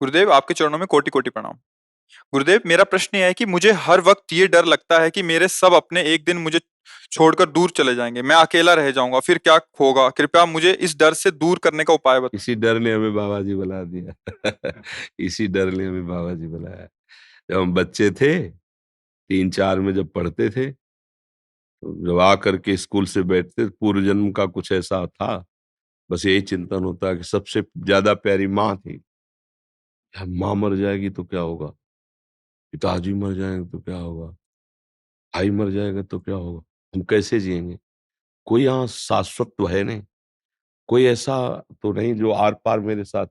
गुरुदेव, आपके चरणों में कोटि कोटि प्रणाम। गुरुदेव, मेरा प्रश्न यह है कि मुझे हर वक्त ये डर लगता है कि मेरे सब अपने एक दिन मुझे छोड़कर दूर चले जाएंगे, मैं अकेला रह जाऊंगा, फिर क्या होगा? कृपया मुझे इस डर से दूर करने का उपाय बताएं। इसी डर ने हमें बाबा जी बुला दिया। इसी डर ने हमें बाबा जी बुलाया। जब हम बच्चे थे, 3-4 में जब पढ़ते थे, तो जब आ करके स्कूल से बैठते, पूर्व जन्म का कुछ ऐसा था, बस यही चिंतन होता कि सबसे ज्यादा प्यारी माँ थी। यार माँ मर जाएगी तो क्या होगा, पिताजी मर जाएंगे तो क्या होगा, भाई मर जाएगा तो क्या होगा, हम कैसे जिएंगे। कोई यहाँ शाश्वत तो है नहीं, कोई ऐसा तो नहीं जो आर पार मेरे साथ।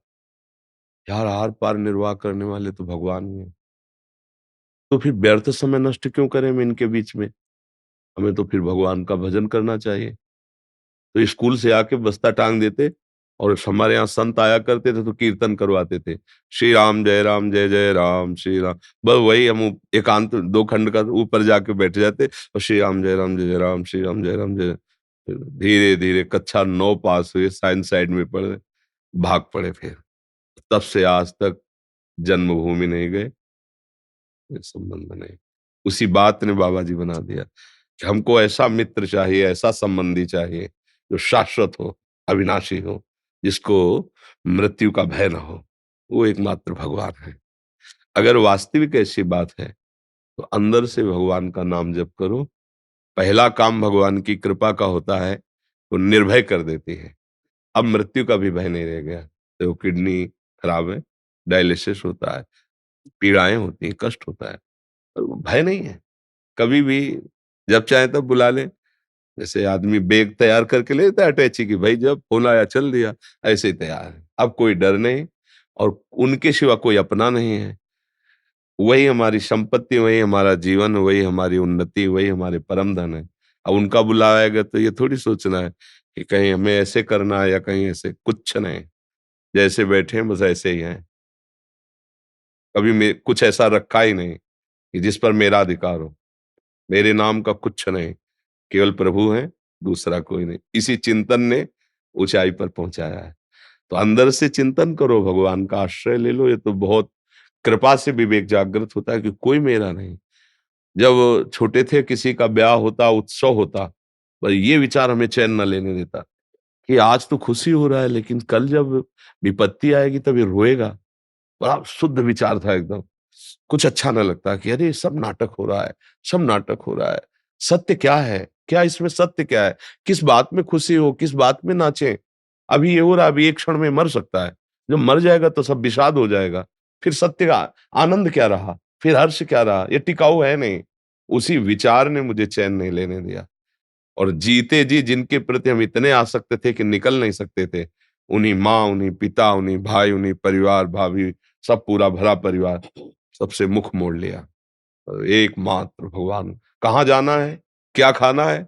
यार आर पार निर्वाह करने वाले तो भगवान ही है। तो फिर व्यर्थ समय नष्ट क्यों करें हम इनके बीच में। हमें तो फिर भगवान का भजन करना चाहिए। तो स्कूल से आके बस्ता टांग देते, और हमारे यहाँ संत आया करते थे तो कीर्तन करवाते थे, श्री राम जय जय राम श्री राम। बस वही हम एकांत 2 खंड का ऊपर जाके बैठ जाते, और श्री राम जय जय राम श्री राम जय राम जय। धीरे धीरे कक्षा 9 पास हुए, साइंस साइड में पढ़े, भाग पड़े। फिर तब से आज तक जन्मभूमि नहीं गए, कोई संबंध नहीं। उसी बात ने बाबा जी बना दिया कि हमको ऐसा मित्र चाहिए, ऐसा संबंधी चाहिए जो शाश्वत हो, अविनाशी हो, जिसको मृत्यु का भय ना हो। वो एकमात्र भगवान है। अगर वास्तविक ऐसी बात है तो अंदर से भगवान का नाम जप करो। पहला काम भगवान की कृपा का होता है, वो निर्भय कर देती है। अब मृत्यु का भी भय नहीं रह गया। तो किडनी खराब है, डायलिसिस होता है, पीड़ाएं होती हैं, कष्ट होता है, पर वो भय नहीं है। कभी भी जब चाहे तब बुला ले। जैसे आदमी बैग तैयार करके ले लेता है अटैची की, भाई जब फोन आया चल दिया, ऐसे ही तैयार है। अब कोई डर नहीं, और उनके सिवा कोई अपना नहीं है। वही हमारी संपत्ति, वही हमारा जीवन, वही हमारी उन्नति, वही हमारे परम धन है। अब उनका बुलावा आएगा तो ये थोड़ी सोचना है कि कहीं हमें ऐसे करना है या कहीं ऐसे, कुछ नहीं। जैसे बैठे हैं बस ऐसे ही हैं। कभी कुछ ऐसा रखा ही नहीं कि जिस पर मेरा अधिकार हो। मेरे नाम का कुछ नहीं, केवल प्रभु हैं, दूसरा कोई नहीं। इसी चिंतन ने ऊंचाई पर पहुंचाया है। तो अंदर से चिंतन करो, भगवान का आश्रय ले लो। ये तो बहुत कृपा से विवेक जागृत होता है कि कोई मेरा नहीं। जब छोटे थे, किसी का ब्याह होता, उत्सव होता, पर ये विचार हमें चैन न लेने देता कि आज तो खुशी हो रहा है, लेकिन कल जब विपत्ति आएगी तब ये रोएगा। बड़ा शुद्ध विचार था एकदम। कुछ अच्छा ना लगता कि अरे सब नाटक हो रहा है, सब नाटक हो रहा है। सत्य क्या है? क्या इसमें सत्य क्या है? किस बात में खुशी हो, किस बात में नाचें? अभी ये हो रहा है, अभी एक क्षण में मर सकता है। जब मर जाएगा तो सब विषाद हो जाएगा। फिर सत्य का आनंद क्या रहा? फिर हर्ष क्या रहा? ये टिकाऊ है नहीं। उसी विचार ने मुझे चैन नहीं लेने दिया। और जीते जी जिनके प्रति हम इतने आसक्त थे कि निकल नहीं सकते थे, उन्हीं माँ, उन्हीं पिता, उन्हीं भाई, उन्हीं परिवार, भाभी, सब पूरा भरा परिवार, सबसे मुख मोड़ लिया। और एकमात्र भगवान। कहाँ जाना है, क्या खाना है,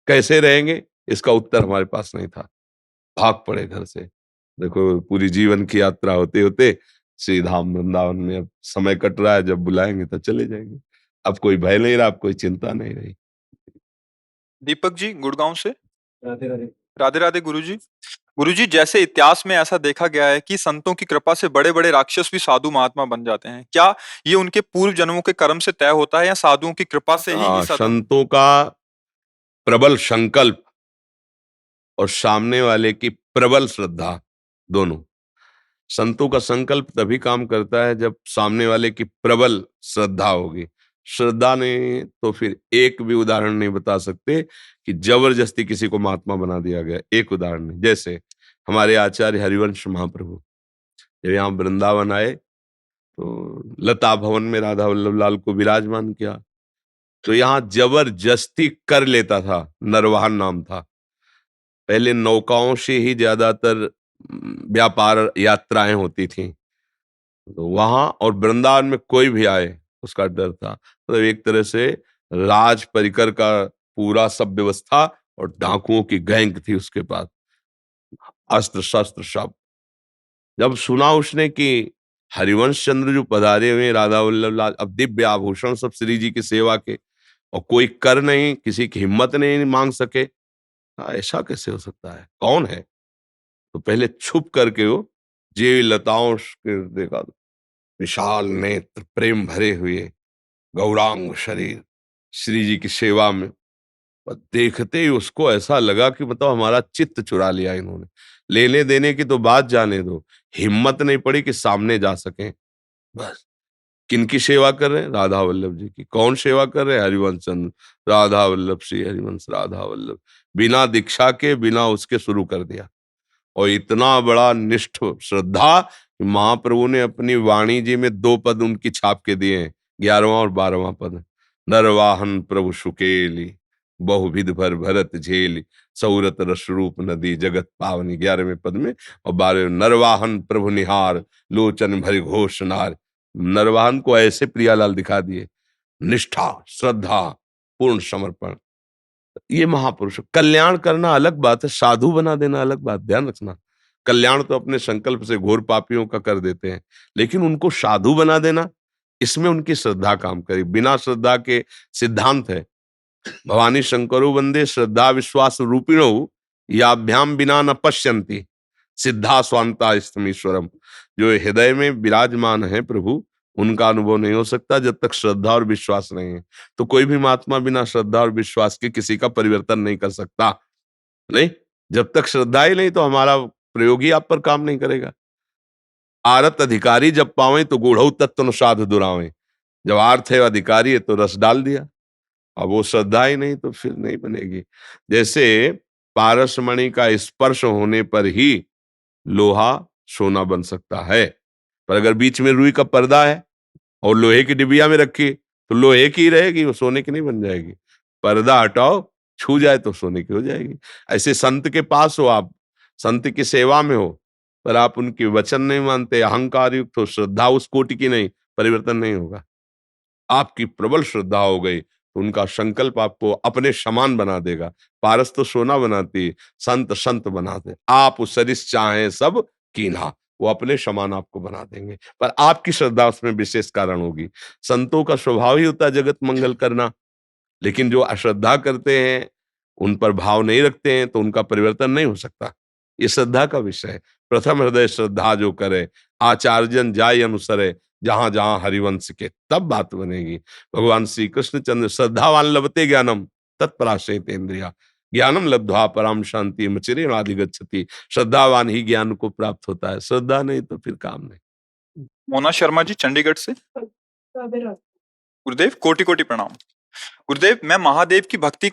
कैसे रहेंगे, इसका उत्तर हमारे पास नहीं था। भाग पड़े घर से। देखो पूरी जीवन की यात्रा होते होते श्री धाम वृंदावन में अब समय कट रहा है, जब बुलाएंगे तो चले जाएंगे। अब कोई भय नहीं रहा, अब कोई चिंता नहीं रही। दीपक जी, गुड़गांव से। राधे राधे गुरुजी। गुरुजी, जैसे इतिहास में ऐसा देखा गया है कि संतों की कृपा से बड़े बड़े राक्षस भी साधु महात्मा बन जाते हैं, क्या ये उनके पूर्व जन्मों के कर्म से तय होता है या साधुओं की कृपा से ही हाँ, सदा? संतों का प्रबल संकल्प और सामने वाले की प्रबल श्रद्धा, दोनों। संतों का संकल्प तभी काम करता है जब सामने वाले की प्रबल श्रद्धा होगी। श्रद्धा नहीं तो फिर एक भी उदाहरण नहीं बता सकते कि जबरदस्ती किसी को महात्मा बना दिया गया। एक उदाहरण नहीं। जैसे हमारे आचार्य हरिवंश महाप्रभु जब यहाँ वृंदावन आए तो लता भवन में राधा वल्लभ लाल को विराजमान किया, तो यहाँ जबरदस्ती कर लेता था। नरवाहन नाम था। पहले नौकाओं से ही ज्यादातर व्यापार यात्राएं होती थी, तो वहां और वृंदावन में कोई भी आए उसका डर था। मतलब एक तरह से राज परिकर का पूरा सब व्यवस्था, और डाकुओं की गैंग थी उसके पास, अस्त्र शस्त्र सब। जब सुना उसने कि हरिवंश चंद्र जो पधारे हुए राधा वल्लभ लाल, अब दिव्य आभूषण सब श्री जी की सेवा के, और कोई कर नहीं, किसी की हिम्मत नहीं मांग सके। ऐसा कैसे हो सकता है? कौन है? तो पहले छुप करके वो जे लताओं के देखा, विशाल नेत्र प्रेम भरे हुए गौरांग शरीर श्री जी की सेवा में। और देखते ही उसको ऐसा लगा कि मतलब हमारा चित्त चुरा लिया इन्होंने। लेने देने की तो बात जाने दो, हिम्मत नहीं पड़ी कि सामने जा सके। बस किनकी सेवा कर रहे हैं? राधा वल्लभ जी की। कौन सेवा कर रहे हैं? हरिवंश चंद्र राधा वल्लभ, श्री हरिवंश राधा वल्लभ। बिना दीक्षा के, बिना उसके शुरू कर दिया। और इतना बड़ा निष्ठ श्रद्धा कि महाप्रभु ने अपनी वाणी जी में 2 पद उनकी छाप के दिए हैं, 11वां और 12वां पद। नरवाहन प्रभु सुकेली, बहुविध भर भरत झेली, सौरत रस रूप नदी जगत पावनी, 11वें पद में। और 12वें, नरवाहन प्रभु निहार, लोचन भरि घोष नार। नरवाहन को ऐसे प्रियालाल दिखा दिए, निष्ठा, श्रद्धा, पूर्ण समर्पण। ये महापुरुष। कल्याण करना अलग बात है, साधु बना देना अलग बात। ध्यान रखना, कल्याण तो अपने संकल्प से घोर पापियों का कर देते हैं, लेकिन उनको साधु बना देना, इसमें उनकी श्रद्धा काम करे। बिना श्रद्धा के सिद्धांत है, भवानी शंकरो वंदे श्रद्धा विश्वास रूपिणो, याभ्याम बिना न पश्यन्ति सिद्धा स्वांता स्तमीश्वरम। जो हृदय में विराजमान है प्रभु, उनका अनुभव नहीं हो सकता जब तक श्रद्धा और विश्वास नहीं है। तो कोई भी महात्मा बिना श्रद्धा और विश्वास के किसी का परिवर्तन नहीं कर सकता। नहीं, जब तक श्रद्धा ही नहीं तो हमारा प्रयोग ही आप पर काम नहीं करेगा। आरत अधिकारी जब पावे तो गूढ़ऊ तत्व साध दुरावे। जब आर्थ है अधिकारी है तो रस डाल दिया। अब वो श्रद्धा ही नहीं तो फिर नहीं बनेगी। जैसे पारसमणि का स्पर्श होने पर ही लोहा सोना बन सकता है, पर अगर बीच में रुई का पर्दा है और लोहे की डिबिया में रखी तो लोहे की ही रहेगी, वो सोने की नहीं बन जाएगी। पर्दा हटाओ, छू जाए तो सोने की हो जाएगी। ऐसे संत के पास हो आप, संत की सेवा में हो, पर आप उनके वचन नहीं मानते, अहंकार युक्त हो, श्रद्धा उस कोटि की नहीं, परिवर्तन नहीं होगा। आपकी प्रबल श्रद्धा हो गई तो उनका संकल्प आपको अपने समान बना देगा। पारस तो सोना बनाती, संत संत बनाते। आप उस सरिस चाहे सब कीन्हा, वो अपने समान आपको बना देंगे, पर आपकी श्रद्धा उसमें विशेष कारण होगी। संतों का स्वभाव ही होता है जगत मंगल करना, लेकिन जो अश्रद्धा करते हैं, उन पर भाव नहीं रखते हैं, तो उनका परिवर्तन नहीं हो सकता। ये श्रद्धा का विषय है। प्रथम हृदय श्रद्धा जो करे, आचार्यन जाय अनुसरे, जहां जहां हरिवंश के, तब बात बनेगी। भगवान श्री कृष्ण चंद्र, श्रद्धावान लभते ज्ञानम तत्पराशेत इंद्रिया, ज्ञानम लब्ध्वा पराम शांति चिरेणाधिगच्छति। श्रद्धावान ही ज्ञान को प्राप्त होता है, श्रद्धा नहीं तो फिर काम नहीं। मोना शर्मा जी चंडीगढ़ से। गुरुदेव कोटि कोटि प्रणाम। गुरुदेव, मैं महादेव की भक्ति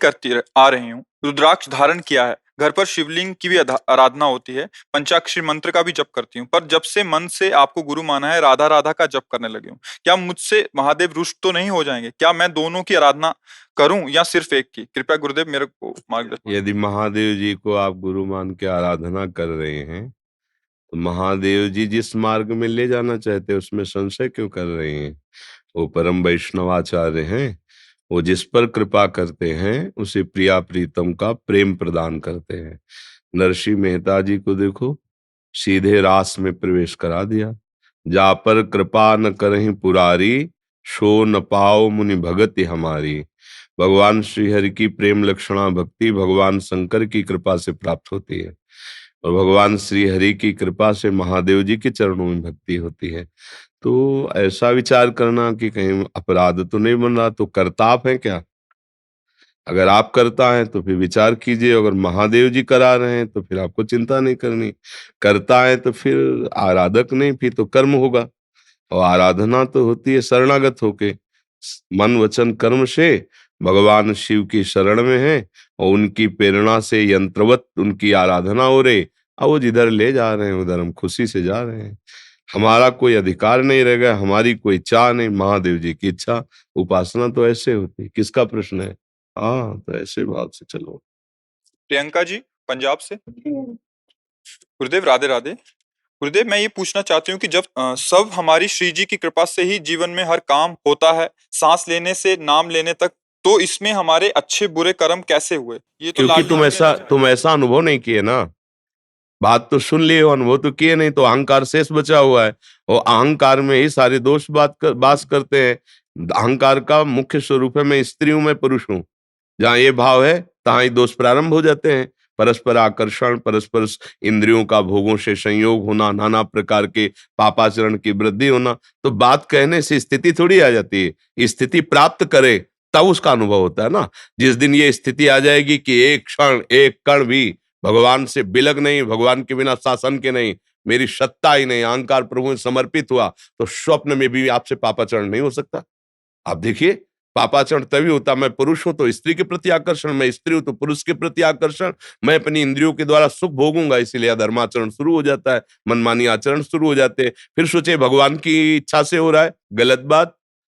आ रही हूँ, रुद्राक्ष धारण किया है, घर पर शिवलिंग की भी आराधना होती है, पंचाक्षरी मंत्र का भी जप करती हूँ, पर जब से मन से आपको गुरु माना है, राधा राधा का जप करने लगी हूँ। क्या मुझसे महादेव रुष्ट तो नहीं हो जाएंगे? क्या मैं दोनों की आराधना करूं या सिर्फ एक की? कृपया गुरुदेव मेरे को मार्गदर्शन। यदि महादेव जी को आप गुरु मान के आराधना कर रहे हैं, तो महादेव जी जिस मार्ग में ले जाना चाहते हैं उसमें संशय क्यों कर रहे हैं? वो परम वैष्णवाचार्य हैं, वो जिस पर कृपा करते हैं उसे प्रिया प्रीतम का प्रेम प्रदान करते हैं। नरसिंह मेहता जी को देखो, सीधे रास में प्रवेश करा दिया। जा पर कृपा न करहीं पुरारी, सो न पाओ मुनि भगति हमारी। भगवान श्री हरि की प्रेम लक्षणा भक्ति भगवान शंकर की कृपा से प्राप्त होती है, और भगवान श्री हरि की कृपा से महादेव जी के चरणों में भक्ति होती है। तो ऐसा विचार करना कि कहीं अपराध तो नहीं बन रहा, तो करता आप हैं क्या? अगर आप करता है तो फिर विचार कीजिए, अगर महादेव जी करा रहे हैं तो फिर आपको चिंता नहीं करनी। करता है तो फिर आराधक नहीं, फिर तो कर्म होगा, और आराधना तो होती है शरणागत होके। मन वचन कर्म से भगवान शिव की शरण में है, और उनकी प्रेरणा से यंत्रवत उनकी आराधना हो रही, और वो जिधर ले जा रहे हैं उधर हम खुशी से जा रहे हैं। हमारा कोई अधिकार नहीं रह गया, हमारी कोई चाह नहीं, महादेव जी की इच्छा। उपासना तो ऐसे होती है। किसका प्रश्न है? हाँ, तो ऐसे भाव से चलो। प्रियंका जी पंजाब से। गुरुदेव राधे राधे। गुरुदेव, मैं ये पूछना चाहती हूँ कि जब सब हमारी श्री जी की कृपा से ही जीवन में हर काम होता है, सांस लेने से नाम लेने तक, तो इसमें हमारे अच्छे बुरे कर्म कैसे हुए? ये तो क्योंकि तुम ऐसा अनुभव नहीं किए ना। बात तो सुन लिए हो, अनुभव तो किए नहीं, तो अहंकार शेष बचा हुआ है, और अहंकार में ही सारे दोष बास करते हैं। अहंकार का मुख्य स्वरूप है मैं स्त्री हूं, मैं पुरुष हूं। जहां ये भाव है तहां ही दोष प्रारंभ हो जाते हैं। परस्पर आकर्षण, परस्पर इंद्रियों का भोगों से संयोग होना, नाना प्रकार के पापाचरण की वृद्धि होना। तो बात कहने से स्थिति थोड़ी आ जाती है, स्थिति प्राप्त करे तब उसका अनुभव होता है ना। जिस दिन ये स्थिति आ जाएगी कि एक क्षण एक कण भी भगवान से बिलग नहीं, भगवान के बिना शासन के नहीं, मेरी सत्ता ही नहीं, अहंकार प्रभु में समर्पित हुआ, तो स्वप्न में भी आपसे पापाचरण नहीं हो सकता। आप देखिए, पापाचरण तभी होता, मैं पुरुष हूं तो स्त्री के प्रति आकर्षण, मैं स्त्री हूं तो पुरुष के प्रति आकर्षण, मैं अपनी इंद्रियों के द्वारा सुख भोगूंगा, इसीलिए अधर्माचरण शुरू हो जाता है, मनमानी आचरण शुरू हो जाते हैं। फिर सोचे भगवान की इच्छा से हो रहा है, गलत बात।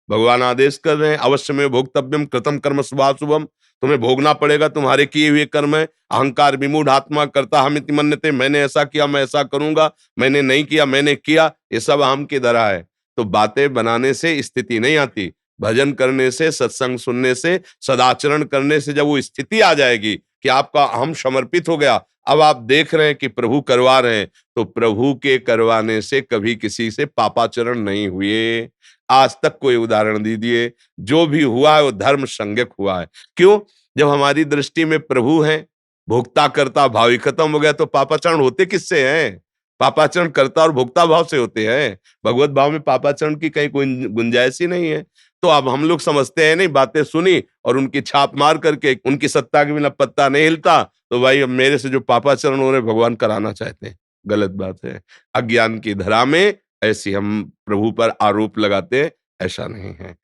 भगवान आदेश कर रहे हैं, अवश्य में भोक्तव्यम कृतम कर्म शुभाशुभम, तुम्हें भोगना पड़ेगा, तुम्हारे किए हुए कर्म है। अहंकार विमूढ़ आत्मा करता हमिति मन्यते, मैंने ऐसा किया मैं ऐसा करूंगा, मैंने नहीं किया मैंने किया, ये सब अहम की धरा है। तो बातें बनाने से स्थिति नहीं आती, भजन करने से, सत्संग सुनने से, सदाचरण करने से जब वो स्थिति आ जाएगी कि आपका अहम समर्पित हो गया, अब आप देख रहे हैं कि प्रभु करवा रहे हैं, तो प्रभु के करवाने से कभी किसी से पापाचरण नहीं हुए। आज तक कोई उदाहरण दीजिए, जो भी हुआ है वो धर्म संज्ञक हुआ है। क्यों? जब हमारी दृष्टि में प्रभु है, भोक्ता करता भाव ही खत्म हो गया, तो पापाचरण होते किससे हैं? पापाचरण करता और भोक्ता भाव से होते हैं। भगवत भाव में पापाचरण की कहीं कोई गुंजाइश ही नहीं है। तो अब हम लोग समझते हैं नहीं, बातें सुनी और उनकी छाप मार करके, उनकी सत्ता के बिना पत्ता नहीं हिलता, तो भाई अब मेरे से जो पापाचरण हो रहे भगवान कराना चाहते हैं। गलत बात है। अज्ञान की धरा में ऐसी हम प्रभु पर आरोप लगाते हैं, ऐसा नहीं है।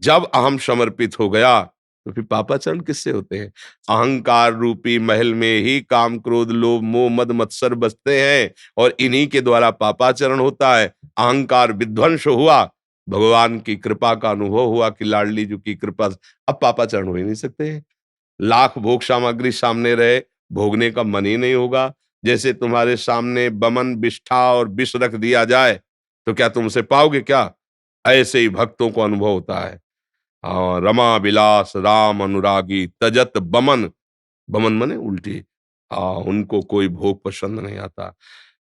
जब अहम समर्पित हो गया तो फिर पापाचरण किससे होते हैं? अहंकार रूपी महल में ही काम क्रोध लोभ मोह मद मत्सर बसते हैं और इन्हीं के द्वारा पापाचरण होता है। अहंकार विध्वंस हुआ, भगवान की कृपा का अनुभव हुआ कि लाडली जी की कृपा, अब पापाचरण हो ही नहीं सकते हैं। लाख भोग सामग्री सामने रहे, भोगने का मन ही नहीं होगा। जैसे तुम्हारे सामने बमन बिष्ठा और विष रख दिया जाए तो क्या तुम उसे पाओगे क्या? ऐसे ही भक्तों को अनुभव होता है। रमा विलास राम अनुरागी तजत बमन, बमन मने उल्टी। उनको कोई भोग पसंद नहीं आता।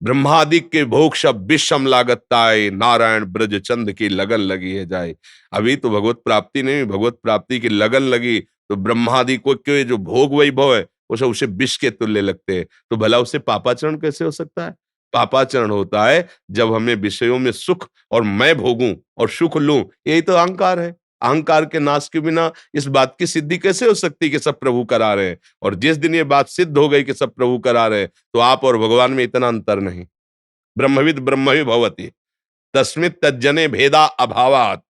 ब्रह्मादिक के भोग सब विषम लागताए, नारायण ब्रज चंद की लगन लगी है जाए। अभी तो भगवत प्राप्ति नहीं, भगवत प्राप्ति की लगन लगी तो ब्रह्मादि को के जो भोग वैभव है वो सब उसे विष के तुल्य लगते हैं। तो भला उसे पापाचरण कैसे हो सकता है? पापाचरण होता है जब हमें विषयों में सुख और मैं भोगूं और सुख लूं, यही तो अहंकार है। अहंकार के नाश के बिना इस बात की सिद्धि कैसे हो सकती कि सब प्रभु करा रहे हैं? और जिस दिन ये बात सिद्ध हो गई कि सब प्रभु करा रहे हैं, तो आप और भगवान में इतना अंतर नहीं। ब्रह्मविद ब्रह्म ही भवति, तस्मित् तज्जने भेदा अभावात।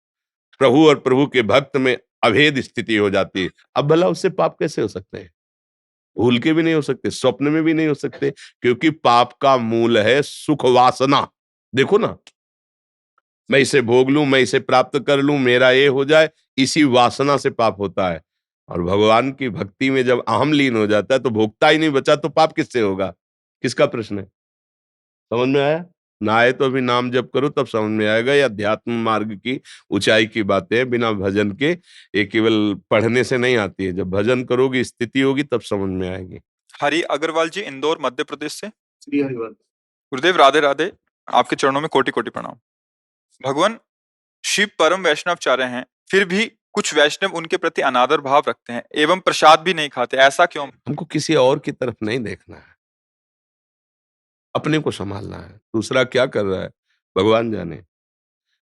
प्रभु और प्रभु के भक्त में अभेद स्थिति हो जाती है। अब भला उससे पाप कैसे हो सकते हैं? भूल के भी नहीं हो सकते, स्वप्न में भी नहीं हो सकते, क्योंकि पाप का मूल है सुख वासना। देखो ना, मैं इसे भोग लूं, मैं इसे प्राप्त कर लूं, मेरा ये हो जाए, इसी वासना से पाप होता है। और भगवान की भक्ति में जब अहम लीन हो जाता है तो भोगता ही नहीं बचा, तो पाप किससे होगा? किसका प्रश्न है? समझ में आया? ना आए तो अभी नाम जप करो तब समझ में आएगा। ये अध्यात्म मार्ग की ऊंचाई की बातें हैं, बिना भजन के ये केवल पढ़ने से नहीं आती है। जब भजन करोगी, स्थिति होगी, तब समझ में आएगी। हरि अग्रवाल जी, इंदौर मध्य प्रदेश से। श्री हरिवंश। गुरुदेव राधे राधे, आपके चरणों में कोटि कोटि प्रणाम। भगवान शिव परम वैष्णवचार्य हैं, फिर भी कुछ वैष्णव उनके प्रति अनादर भाव रखते हैं एवं प्रसाद भी नहीं खाते, ऐसा क्यों? हमको किसी और की तरफ नहीं देखना है, अपने को संभालना है। दूसरा क्या कर रहा है भगवान जाने।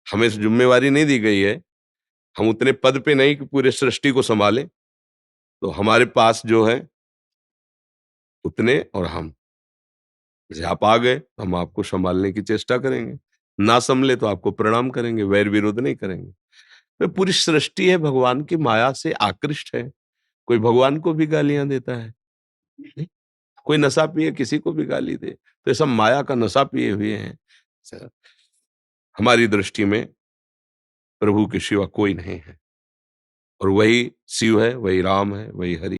हमें जिम्मेवारी नहीं दी गई है, हम उतने पद पे नहीं कि पूरे सृष्टि को संभालें। तो हमारे पास जो है उतने और हम, जैसे आप आ गए तो हम आपको संभालने की चेष्टा करेंगे, ना संभले तो आपको प्रणाम करेंगे, वैर विरोध नहीं करेंगे। तो पूरी सृष्टि है भगवान की माया से आकृष्ट है। कोई भगवान को भी गालियां देता है नहीं? कोई नशा पिए किसी को भी गाली दे, तो ये सब माया का नशा पिए हुए हैं। हमारी दृष्टि में प्रभु के सिवा कोई नहीं है, और वही शिव है, वही राम है, वही हरि।